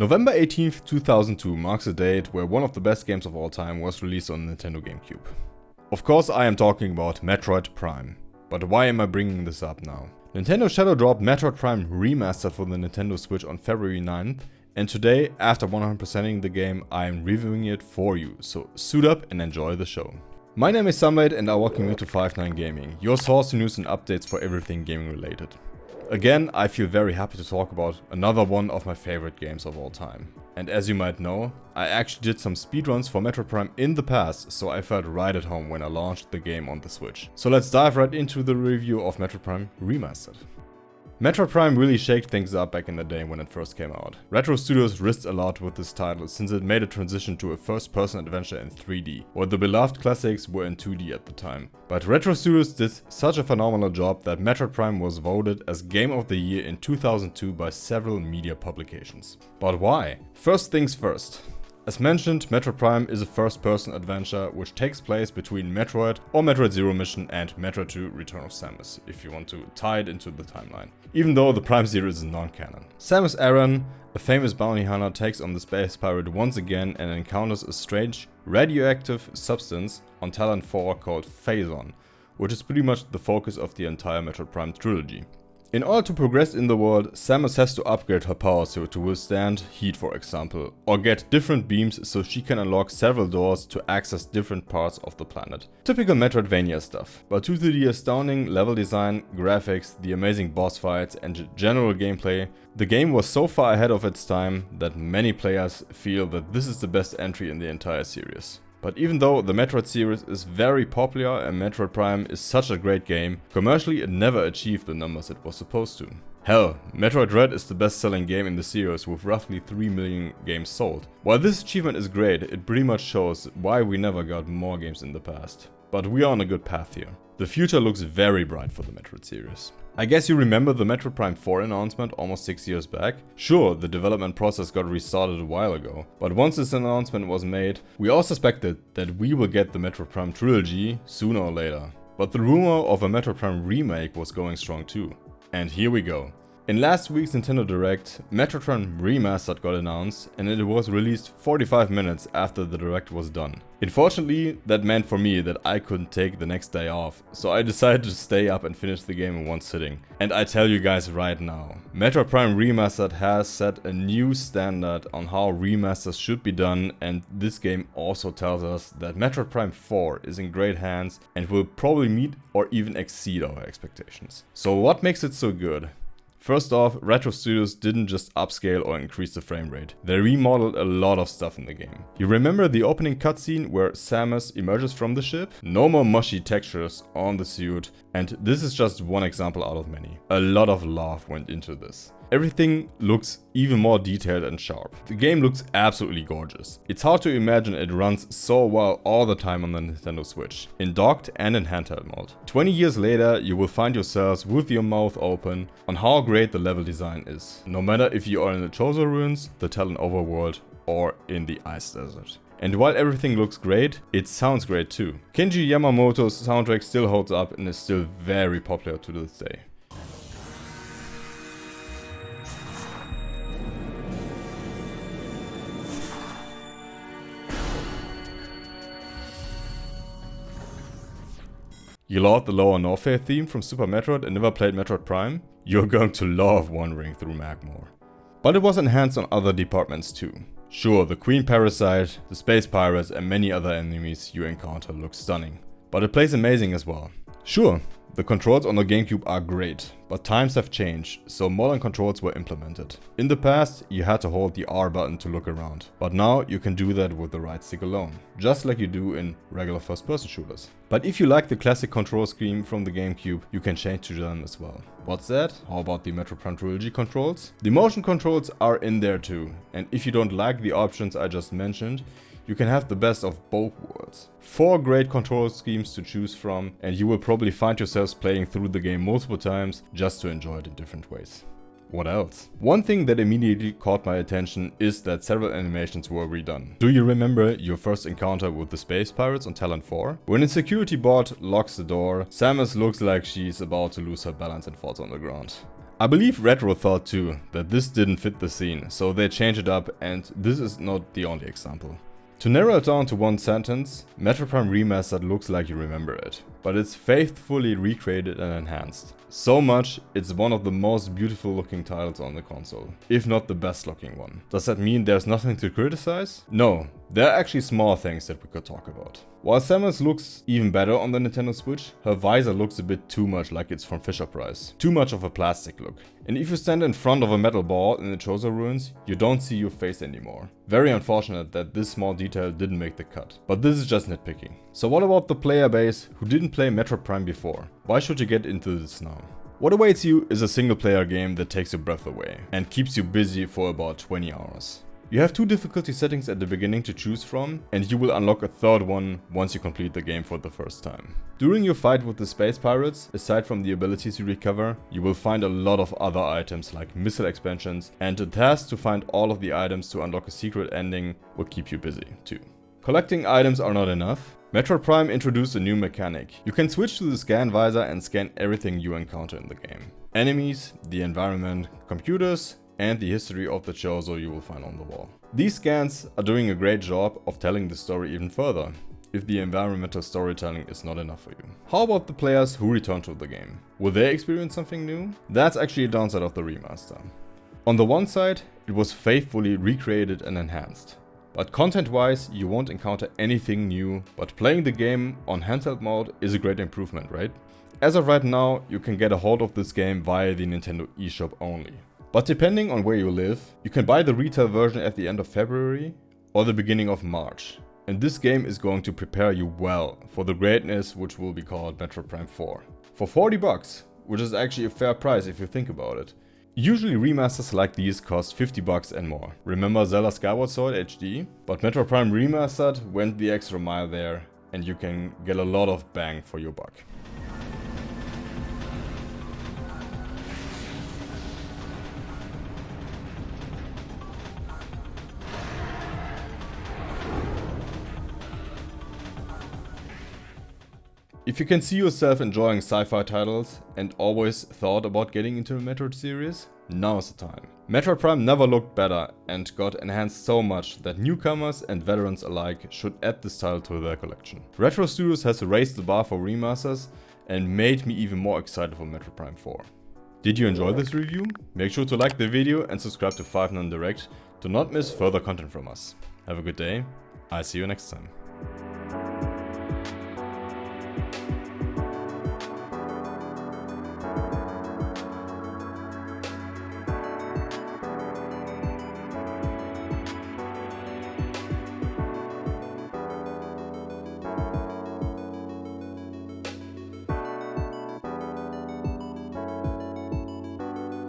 November 18th, 2002 marks a date where one of the best games of all time was released on Nintendo GameCube. Of course I am talking about Metroid Prime. But why am I bringing this up now? Nintendo shadow dropped Metroid Prime Remastered for the Nintendo Switch on February 9th, and today, after 100%ing the game, I am reviewing it for you, so suit up and enjoy the show. My name is Sunblade and I welcome you to 5-9 Gaming, your source to news and updates for everything gaming related. Again, I feel very happy to talk about another one of my favorite games of all time. And as you might know, I actually did some speedruns for Metroid Prime in the past, so I felt right at home when I launched the game on the Switch. So let's dive right into the review of Metroid Prime Remastered. Metroid Prime really shaked things up back in the day when it first came out. Retro Studios risked a lot with this title since it made a transition to a first-person adventure in 3D, while the beloved classics were in 2D at the time. But Retro Studios did such a phenomenal job that Metroid Prime was voted as Game of the Year in 2002 by several media publications. But why? First things first. As mentioned, Metroid Prime is a first-person adventure which takes place between Metroid or Metroid Zero Mission and Metroid 2 Return of Samus, if you want to tie it into the timeline, even though the Prime series is non-canon. Samus Aran, a famous bounty hunter, takes on the space pirate once again and encounters a strange radioactive substance on Talon 4 called Phazon, which is pretty much the focus of the entire Metroid Prime trilogy. In order to progress in the world, Samus has to upgrade her power suit to withstand heat, for example, or get different beams so she can unlock several doors to access different parts of the planet. Typical Metroidvania stuff, but due to the astounding level design, graphics, the amazing boss fights and general gameplay, the game was so far ahead of its time that many players feel that this is the best entry in the entire series. But even though the Metroid series is very popular and Metroid Prime is such a great game, commercially it never achieved the numbers it was supposed to. Hell, Metroid Dread is the best-selling game in the series with roughly 3 million games sold. While this achievement is great, it pretty much shows why we never got more games in the past. But we are on a good path here. The future looks very bright for the Metroid series. I guess you remember the Metroid Prime 4 announcement almost 6 years back? Sure, the development process got restarted a while ago, but once this announcement was made, we all suspected that we will get the Metroid Prime trilogy sooner or later. But the rumor of a Metroid Prime remake was going strong too. And here we go. In last week's Nintendo Direct, Metroid Prime Remastered got announced and it was released 45 minutes after the Direct was done. Unfortunately, that meant for me that I couldn't take the next day off, so I decided to stay up and finish the game in one sitting. And I tell you guys right now, Metroid Prime Remastered has set a new standard on how remasters should be done, and this game also tells us that Metroid Prime 4 is in great hands and will probably meet or even exceed our expectations. So what makes it so good? First off, Retro Studios didn't just upscale or increase the frame rate. They remodeled a lot of stuff in the game. You remember the opening cutscene where Samus emerges from the ship? No more mushy textures on the suit, and this is just one example out of many. A lot of love went into this. Everything looks even more detailed and sharp. The game looks absolutely gorgeous. It's hard to imagine it runs so well all the time on the Nintendo Switch, in docked and in handheld mode. 20 years later, you will find yourselves with your mouth open on how great the level design is. No matter if you are in the Chozo Ruins, the Talon overworld, or in the Ice Desert. And while everything looks great, it sounds great too. Kenji Yamamoto's soundtrack still holds up and is still very popular to this day. You loved the Lower Norfair theme from Super Metroid and never played Metroid Prime? You're going to love wandering through Magmore. But it was enhanced on other departments too. Sure, the Queen Parasite, the Space Pirates and many other enemies you encounter look stunning. But it plays amazing as well. Sure, the controls on the GameCube are great, but times have changed, so modern controls were implemented. In the past, you had to hold the R button to look around, but now you can do that with the right stick alone, just like you do in regular first-person shooters. But if you like the classic control scheme from the GameCube, you can change to them as well. What's that? How about the Metroid Prime Trilogy controls? The motion controls are in there too, and if you don't like the options I just mentioned, you can have the best of both worlds. 4 great control schemes to choose from, and you will probably find yourselves playing through the game multiple times just to enjoy it in different ways. What else? One thing that immediately caught my attention is that several animations were redone. Do you remember your first encounter with the Space Pirates on Talon 4? When a security bot locks the door, Samus looks like she's about to lose her balance and falls on the ground. I believe Retro thought too that this didn't fit the scene, so they changed it up, and this is not the only example. To narrow it down to one sentence, Metroid Prime Remastered looks like you remember it, but it's faithfully recreated and enhanced. So much, it's one of the most beautiful looking titles on the console, if not the best looking one. Does that mean there's nothing to criticize? No, there are actually small things that we could talk about. While Samus looks even better on the Nintendo Switch, her visor looks a bit too much like it's from Fisher-Price. Too much of a plastic look. And if you stand in front of a metal ball in the Chozo Ruins, you don't see your face anymore. Very unfortunate that this small detail didn't make the cut. But this is just nitpicking. So what about the player base who didn't play Metroid Prime before? Why should you get into this now? What awaits you is a single player game that takes your breath away and keeps you busy for about 20 hours. You have 2 difficulty settings at the beginning to choose from, and you will unlock a third one once you complete the game for the first time. During your fight with the space pirates, aside from the abilities you recover, you will find a lot of other items like missile expansions, and the task to find all of the items to unlock a secret ending will keep you busy too. Collecting items are not enough. Metroid Prime introduced a new mechanic. You can switch to the scan visor and scan everything you encounter in the game. Enemies, the environment, computers, and the history of the Chozo you will find on the wall. These scans are doing a great job of telling the story even further, if the environmental storytelling is not enough for you. How about the players who return to the game? Will they experience something new? That's actually a downside of the remaster. On the one side, it was faithfully recreated and enhanced. But content-wise, you won't encounter anything new, but playing the game on handheld mode is a great improvement, right? As of right now, you can get a hold of this game via the Nintendo eShop only. But depending on where you live, you can buy the retail version at the end of February or the beginning of March. And this game is going to prepare you well for the greatness which will be called Metroid Prime 4. For 40 bucks, which is actually a fair price if you think about it. Usually remasters like these cost 50 bucks and more. Remember Zelda Skyward Sword HD? But Metroid Prime Remastered went the extra mile there, and you can get a lot of bang for your buck. If you can see yourself enjoying sci-fi titles and always thought about getting into the Metroid series, now is the time. Metroid Prime never looked better and got enhanced so much that newcomers and veterans alike should add this title to their collection. Retro Studios has raised the bar for remasters and made me even more excited for Metroid Prime 4. Did you enjoy this review? Make sure to like the video and subscribe to 5 Non Direct to not miss further content from us. Have a good day, I'll see you next time.